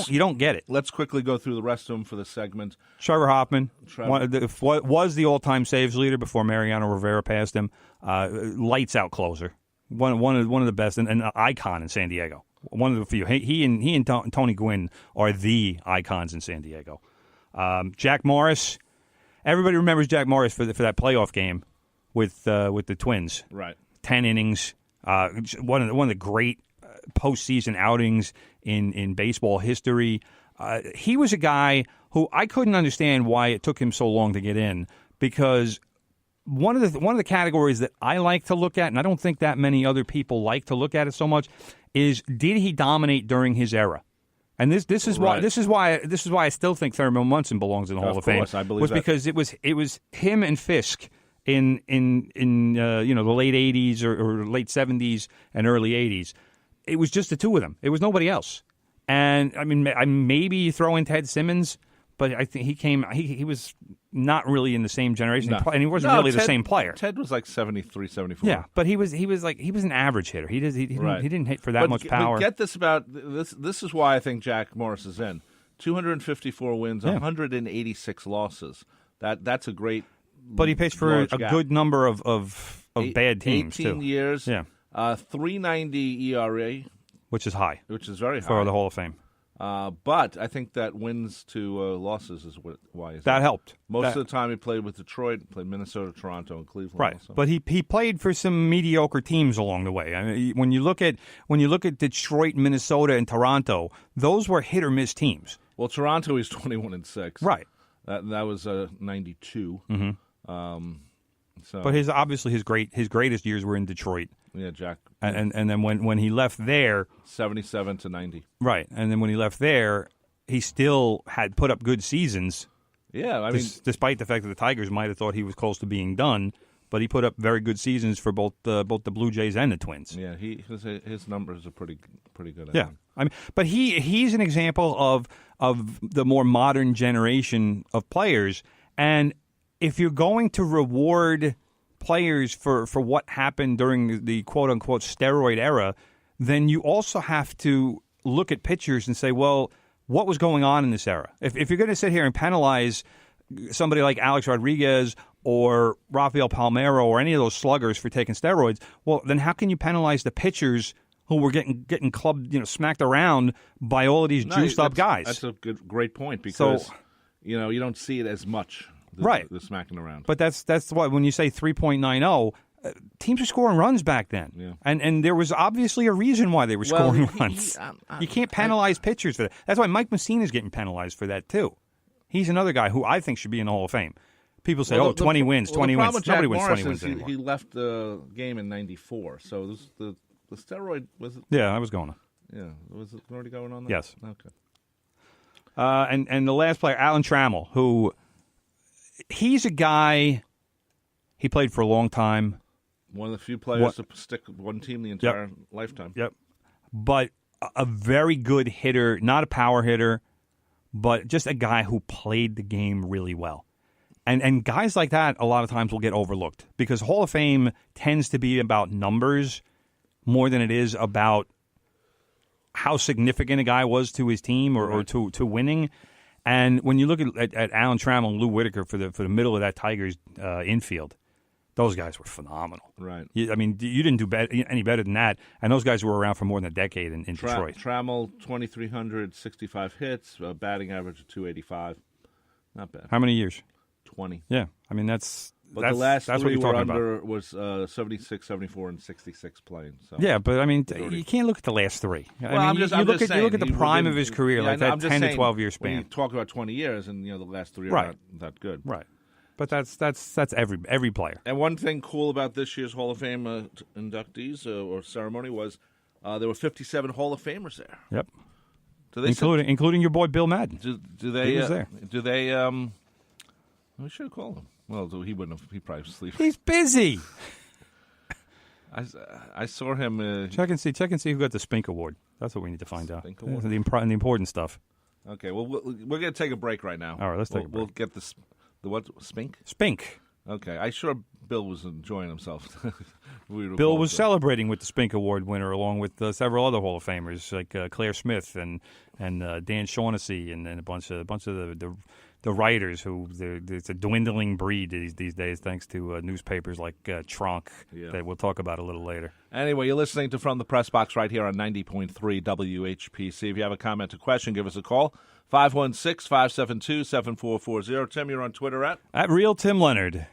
you don't get it. Let's quickly go through the rest of them for the segment. Trevor Hoffman was the all-time saves leader before Mariano Rivera passed him. Lights out closer, one of the best, and an icon in San Diego. One of the few. He and Tony Gwynn are the icons in San Diego. Jack Morris. Everybody remembers Jack Morris for that playoff game with the Twins. Right. 10 innings. One of the great postseason outings in baseball history. He was a guy who I couldn't understand why it took him so long to get in, because one of the categories that I like to look at, and I don't think that many other people like to look at it so much, is did he dominate during his era? And this is why I still think Thurman Munson belongs in the Hall of Fame. I believe was because it was him and Fisk in the late 80s or late 70s and early 80s. It was just the two of them. It was nobody else. And I mean, maybe you throw in Ted Simmons, but I think he was not really in the same generation, and he wasn't really the same player. Ted was like 73, 74. Yeah, but he was an average hitter. He didn't hit for that much power. But get this about this. This is why I think Jack Morris is in. 254 wins, 186 losses. That's a great. But he pitched for a good number of bad teams 18 too. years. Yeah. 3.90 ERA, which is high. Which is very high for the Hall of Fame. But I think that wins to losses is why that helped. Most of the time he played with Detroit, played Minnesota, Toronto, and Cleveland. Right, also. but he played for some mediocre teams along the way. I mean, when you look at Detroit, Minnesota, and Toronto, those were hit or miss teams. Well, Toronto he's 21-6. Right. That was 92. Mm-hmm. But his greatest years were in Detroit. Yeah, Jack. And then when he left there, 77 to 90. Right, and then when he left there, he still had put up good seasons. Yeah, I mean, despite the fact that the Tigers might have thought he was close to being done, but he put up very good seasons for both the Blue Jays and the Twins. Yeah, his numbers are pretty good. Yeah, I mean, but he's an example of the more modern generation of players, and if you're going to reward players for what happened during the quote-unquote steroid era, then you also have to look at pitchers and say, well, what was going on in this era? If you're going to sit here and penalize somebody like Alex Rodriguez or Rafael Palmeiro or any of those sluggers for taking steroids, well, then how can you penalize the pitchers who were getting clubbed, smacked around by all of these juiced-up guys? That's a great point, because you don't see it as much. The smacking around. But that's why when you say 3.90, teams were scoring runs back then. Yeah. And there was obviously a reason why they were scoring runs. You can't penalize pitchers for that. That's why Mike Mussina's getting penalized for that, too. He's another guy who I think should be in the Hall of Fame. People say, 20 wins, 20 wins. Nobody wins 20 wins anymore. He left the game in 94, so the steroid was it? Yeah, I was going on. Yeah, was it already going on there? Yes. Okay. And the last player, Alan Trammell, who... He's a guy, he played for a long time. One of the few players to stick one team the entire lifetime. Yep. But a very good hitter, not a power hitter, but just a guy who played the game really well. And guys like that a lot of times will get overlooked because Hall of Fame tends to be about numbers more than it is about how significant a guy was to his team or to winning. And when you look at Alan Trammell and Lou Whitaker for the middle of that Tigers infield, those guys were phenomenal. Right. I mean, you didn't do any better than that. And those guys were around for more than a decade in Detroit. Trammell, 2,365 hits, batting average of 285. Not bad. How many years? 20. Yeah. I mean, that's the last that's three what you're were talking under about. Was 76, 74, and 66 playing. So. Yeah, but I mean, you can't look at the last three. Well, I mean, you look at the prime of his career, yeah, like that 10 to 12 year When you span. talk about 20 years, and the last three are not that good. Right. But that's every player. And one thing cool about this year's Hall of Fame inductees or ceremony was there were 57 Hall of Famers there. Yep. Including your boy Bill Madden. Do they? He was there. Do they? We should call him. Well, he wouldn't have. He probably was sleeping. He's busy. I saw him. Check and see who got the Spink Award. That's what we need to find out. Award? The important stuff. Okay. Well, we're going to take a break right now. All right. Let's take a break. We'll get the what Spink. Spink. Okay. I'm sure Bill was enjoying himself. Bill was celebrating with the Spink Award winner, along with several other Hall of Famers like Claire Smith and Dan Shaughnessy and a bunch of the writers who it's a dwindling breed these days, thanks to newspapers like Tronc that we'll talk about a little later. Anyway, you're listening to From the Press Box right here on 90.3 WHPC. If you have a comment or question, give us a call. 516-572-7440. Tim, you're on Twitter at Real Tim Leonard.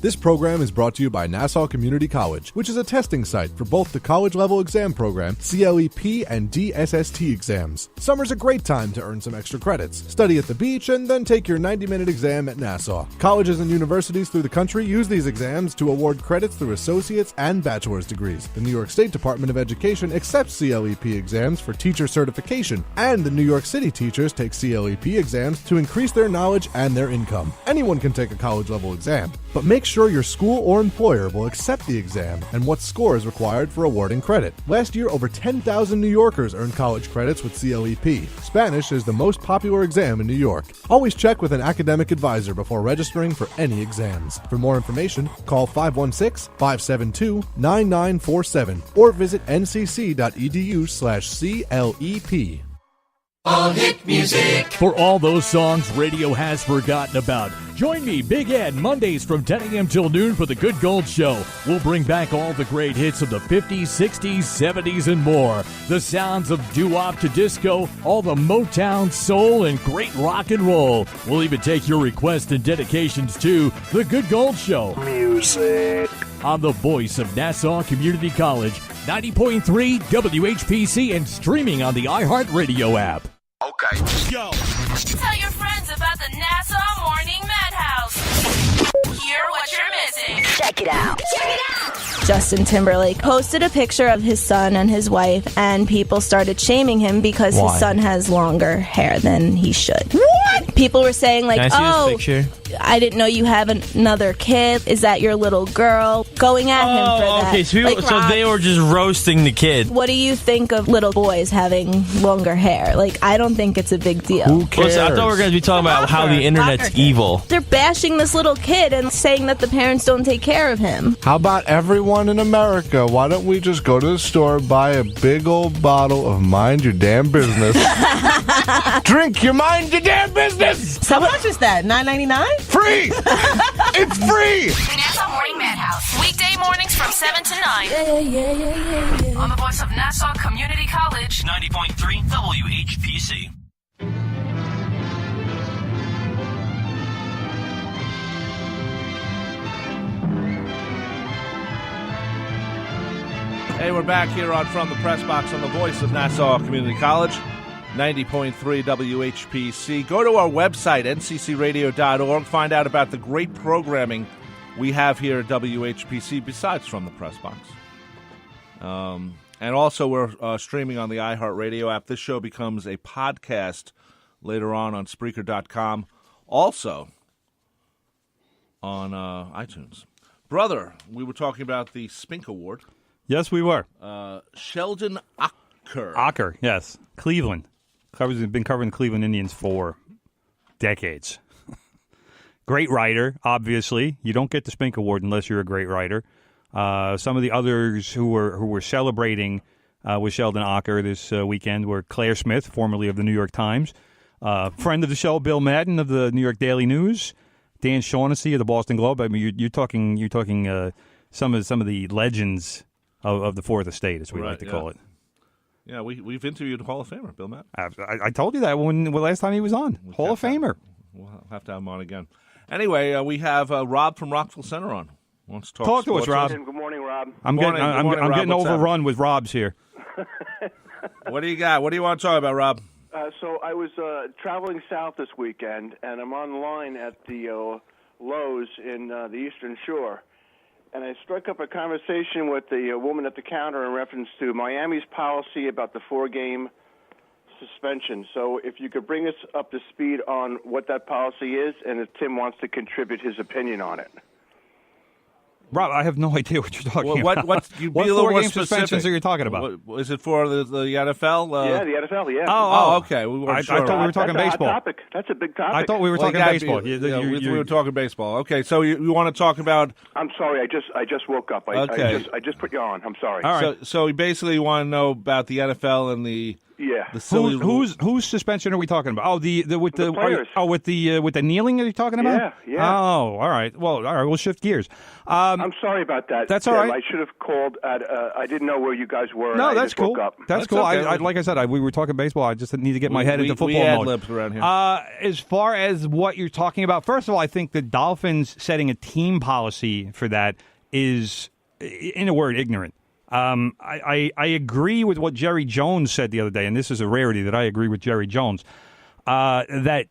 This program is brought to you by Nassau Community College, which is a testing site for both the college-level exam program, CLEP, and DSST exams. Summer's a great time to earn some extra credits. Study at the beach and then take your 90-minute exam at Nassau. Colleges and universities through the country use these exams to award credits through associate's and bachelor's degrees. The New York State Department of Education accepts CLEP exams for teacher certification, and the New York City teachers take CLEP exams to increase their knowledge and their income. Anyone can take a college-level exam, but make sure your school or employer will accept the exam and what score is required for awarding credit. Last year, over 10,000 New Yorkers earned college credits with CLEP. Spanish is the most popular exam in New York. Always check with an academic advisor before registering for any exams. For more information, call 516-572-9947 or visit ncc.edu/CLEP. All hit music. For all those songs radio has forgotten about, join me, Big Ed, Mondays from 10 a.m. till noon for The Good Gold Show. We'll bring back all the great hits of the 50s, 60s, 70s, and more. The sounds of doo-wop to disco, all the Motown, soul, and great rock and roll. We'll even take your requests and dedications to The Good Gold Show. Music. On the voice of Nassau Community College, 90.3 WHPC, and streaming on the iHeartRadio app. Okay. Go. Tell your friends about the Nassau Morning Madhouse. Hear what you're missing. Check it out. Justin Timberlake posted a picture of his son and his wife, and people started shaming him because his son has longer hair than he should. What? People were saying, like, Can I see this picture? I didn't know you have another kid. Is that your little girl? Going at him for that. Okay, so, Like, Rob, they were just roasting the kid. what do you think of little boys having longer hair? Like, I don't think it's a big deal. Who cares? Listen, I thought we were going to be talking about how the internet's evil. They're bashing this little kid and saying that the parents don't take care of him. How about everyone in America? Why don't we just go to the store, buy a big old bottle of Mind Your Damn Business? Drink your Mind Your Damn Business! How much is that? $9.99? Free! It's free! The Nassau Morning Madhouse. Weekday mornings from 7 to 9. On the voice of Nassau Community College. 90.3 WHPC. Hey, we're back here on From the Press Box on the voice of Nassau Community College, 90.3 WHPC. Go to our website, nccradio.org. Find out about the great programming we have here at WHPC besides From the Press Box. And also, we're streaming on the iHeartRadio app. This show becomes a podcast later on Spreaker.com. Also on iTunes. Brother, we were talking about the Spink Award. Yes, we were. Sheldon Acker. Acker, yes. Cleveland. Been covering the Cleveland Indians for decades. Great writer, obviously. You don't get the Spink Award unless you're a great writer. Some of the others who were celebrating with Sheldon Acker this weekend were Claire Smith, formerly of the New York Times, friend of the show, Bill Madden of the New York Daily News, Dan Shaughnessy of the Boston Globe. I mean, you're talking some of the legends of the Fourth Estate, as we like to call it. Yeah, we've interviewed Hall of Famer Bill Matt. I told you that when last time he was on. Hall of Famer. We'll have to have him on again. Anyway, we have Rob from Rockville Center on. Wants to talk to us, Rob. Good morning, Rob. I'm getting overrun with Robs here. What do you got? What do you want to talk about, Rob? So I was traveling south this weekend, and I'm on the line at the Lowe's in the Eastern Shore. And I struck up a conversation with the woman at the counter in reference to Miami's policy about the 4-game suspension. So if you could bring us up to speed on what that policy is, and if Tim wants to contribute his opinion on it. Rob, I have no idea what you're talking about. What you be what a little more four-game suspensions specific. are you talking about? Is it for the NFL? Yeah, the NFL. Yeah. Oh, okay. We weren't I sure. thought we were talking That's baseball. A hot topic. That's a big topic. I thought we were talking baseball. We were talking baseball. Okay, so you want to talk about? I'm sorry. I just woke up. I just put you on. I'm sorry. All right. So you basically want to know about the NFL and the silly whose suspension are we talking about? Oh, the players. with the kneeling are you talking about? Yeah. Oh, all right. Well, all right. We'll shift gears. I'm sorry about that. That's all Tim. right. I should have called. I didn't know where you guys were. No, I that's just cool. Woke up. That's cool. okay. Like I said, we were talking baseball. I just need to get my head into football we mode. ad-libs around here. As far as what you're talking about, first of all, I think the Dolphins setting a team policy for that is, in a word, ignorant. I agree with what Jerry Jones said the other day, and this is a rarity that I agree with Jerry Jones, that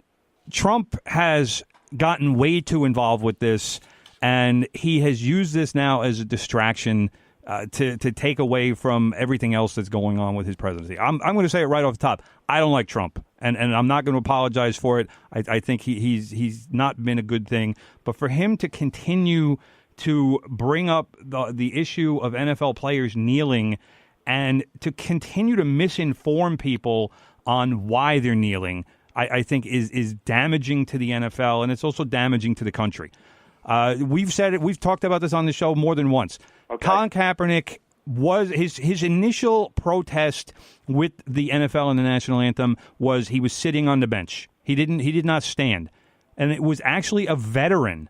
Trump has gotten way too involved with this, and he has used this now as a distraction to take away from everything else that's going on with his presidency. I'm going to say it right off the top. I don't like Trump, and I'm not going to apologize for it. I think he's not been a good thing, but for him to continue to bring up the issue of NFL players kneeling and to continue to misinform people on why they're kneeling, I think is damaging to the NFL, and it's also damaging to the country. We've said it. We've talked about this on the show more than once. Okay. Colin Kaepernick was his initial protest with the NFL and the national anthem was he was sitting on the bench. He did not stand, and it was actually a veteran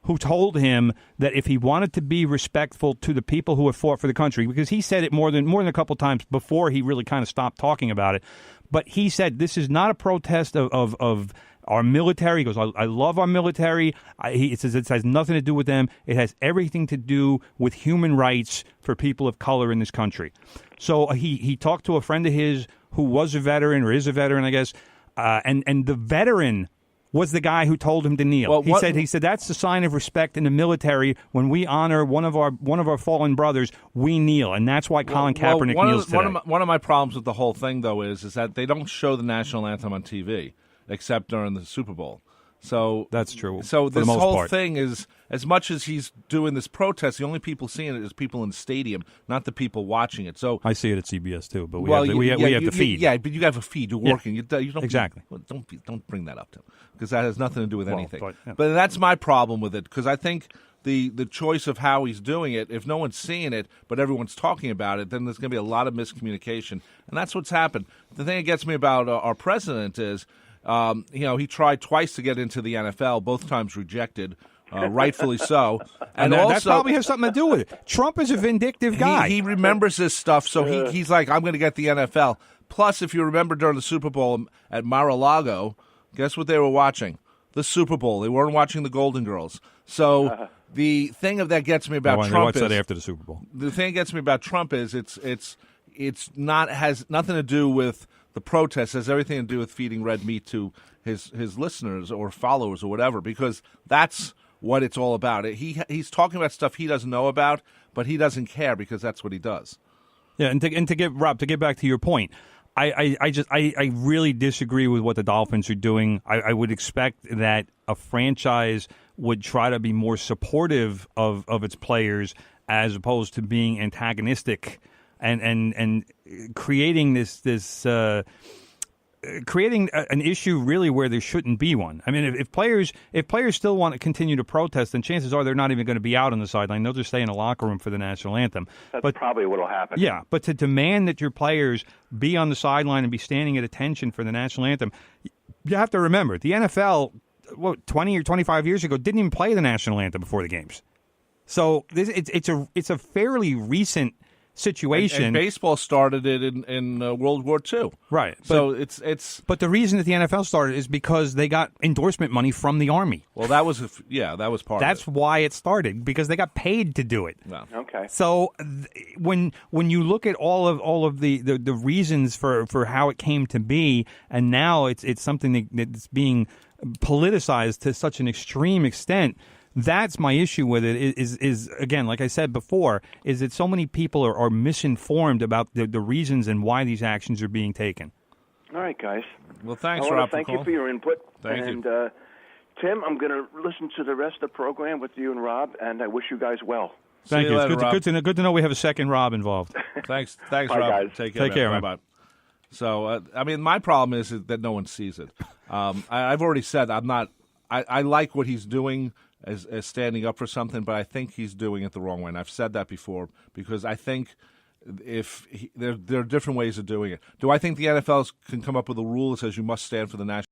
who told him that if he wanted to be respectful to the people who have fought for the country, because he said it more than a couple times before he really kind of stopped talking about it, but he said this is not a protest of our military. He goes, I love our military. He says it has nothing to do with them. It has everything to do with human rights for people of color in this country. So he talked to a friend of his who was a veteran or is a veteran, I guess, and the veteran was the guy who told him to kneel. Well, he said that's the sign of respect in the military. When we honor one of our fallen brothers, we kneel, and that's why Colin Kaepernick kneels today. One of my problems with the whole thing, though, is that they don't show the national anthem on TV except during the Super Bowl. So that's true. So this whole thing is, as much as he's doing this protest, the only people seeing it is people in the stadium, not the people watching it. So I see it at CBS too, but we have the feed. Yeah, but you have a feed. You're working. You don't exactly. Don't bring that up, Tim, because that has nothing to do with anything. But that's my problem with it, because I think the choice of how he's doing it, if no one's seeing it but everyone's talking about it, then there's going to be a lot of miscommunication, and that's what's happened. The thing that gets me about our president is, he tried twice to get into the NFL, both times rejected, rightfully so. And also, that probably has something to do with it. Trump is a vindictive guy. He remembers this stuff, so he's like, I'm going to get the NFL. Plus, if you remember during the Super Bowl at Mar-a-Lago, guess what they were watching? The Super Bowl. They weren't watching the Golden Girls. So the thing that gets me about Trump is that after the Super Bowl. The thing that gets me about Trump is it's not has nothing to do with the protest. It has everything to do with feeding red meat to his listeners or followers or whatever, because that's what it's all about. He's talking about stuff he doesn't know about, but he doesn't care because that's what he does. Yeah, and to get back to your point, I really disagree with what the Dolphins are doing. I would expect that a franchise would try to be more supportive of its players as opposed to being antagonistic and creating creating an issue really where there shouldn't be one. I mean, if players still want to continue to protest, then chances are they're not even going to be out on the sideline. They'll just stay in the locker room for the national anthem. That's probably what will happen. Yeah, but to demand that your players be on the sideline and be standing at attention for the national anthem, you have to remember, the NFL, 20 or 25 years ago, didn't even play the national anthem before the games. So it's a fairly recent situation. And baseball started it in World War II. Right. So it's. But the reason that the NFL started is because they got endorsement money from the Army. Well, that was part. That's why it started, because they got paid to do it. Well, okay. So when you look at all of the reasons for how it came to be, and now it's something that's being politicized to such an extreme extent. That's my issue with it is again, like I said before, is that so many people are misinformed about the reasons and why these actions are being taken. All right, guys. Well, thanks, Rob. Rob. Thank you for your input. Thank you. Tim, I'm going to listen to the rest of the program with you and Rob, and I wish you guys well. Thank you. Later, It's good to know we have a second Rob involved. Thanks, Bye, Rob. guys. Take care, man. Bye-bye. So, my problem is that no one sees it. I've already said I'm not. I like what he's doing as standing up for something, but I think he's doing it the wrong way. And I've said that before because I think there are different ways of doing it. Do I think the NFL can come up with a rule that says you must stand for the national